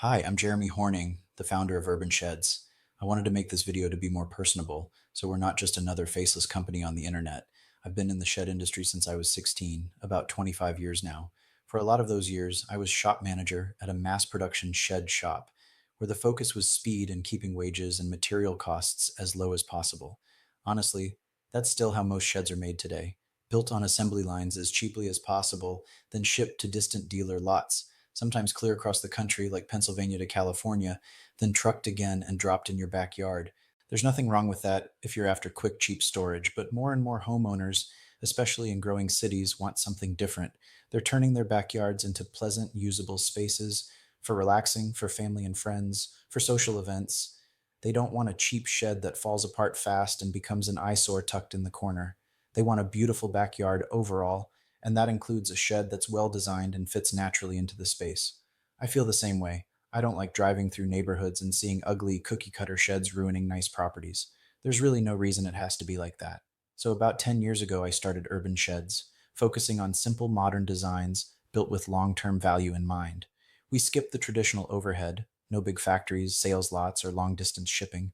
Hi, I'm Jeremy Horning, the founder of Urban Sheds. I wanted to make this video to be more personable, so we're not just another faceless company on the internet. I've been in the shed industry since I was 16, about 25 years now. For a lot of those years, I was shop manager at a mass production shed shop, where the focus was speed and keeping wages and material costs as low as possible. Honestly, that's still how most sheds are made today, built on assembly lines as cheaply as possible, then shipped to distant dealer lots, sometimes clear across the country like Pennsylvania to California, then trucked again and dropped in your backyard. There's nothing wrong with that if you're after quick, cheap storage, but more and more homeowners, especially in growing cities, want something different. They're turning their backyards into pleasant, usable spaces for relaxing, for family and friends, for social events. They don't want a cheap shed that falls apart fast and becomes an eyesore tucked in the corner. They want a beautiful backyard overall, and that includes a shed that's well designed and fits naturally into the space. I feel the same way. I don't like driving through neighborhoods and seeing ugly cookie cutter sheds ruining nice properties. There's really no reason it has to be like that. So, about 10 years ago, I started Urban Sheds, focusing on simple modern designs built with long term value in mind. We skip the traditional overhead, no big factories, sales lots, or long distance shipping.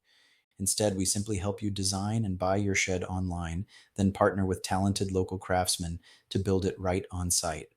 Instead, we simply help you design and buy your shed online, then partner with talented local craftsmen to build it right on site.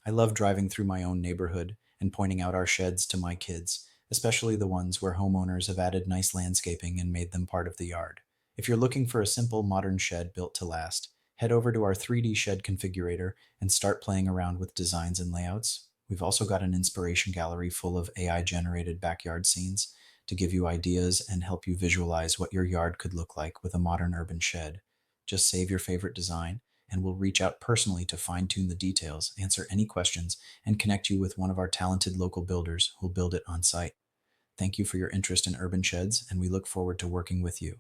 I love driving through my own neighborhood and pointing out our sheds to my kids, especially the ones where homeowners have added nice landscaping and made them part of the yard. If you're looking for a simple modern shed built to last, head over to our 3D shed configurator and start playing around with designs and layouts. We've also got an inspiration gallery full of AI generated backyard scenes to give you ideas and help you visualize what your yard could look like with a modern urban shed. Just save your favorite design, and we'll reach out personally to fine tune the details, answer any questions, and connect you with one of our talented local builders who'll build it on site. Thank you for your interest in urban sheds, and we look forward to working with you.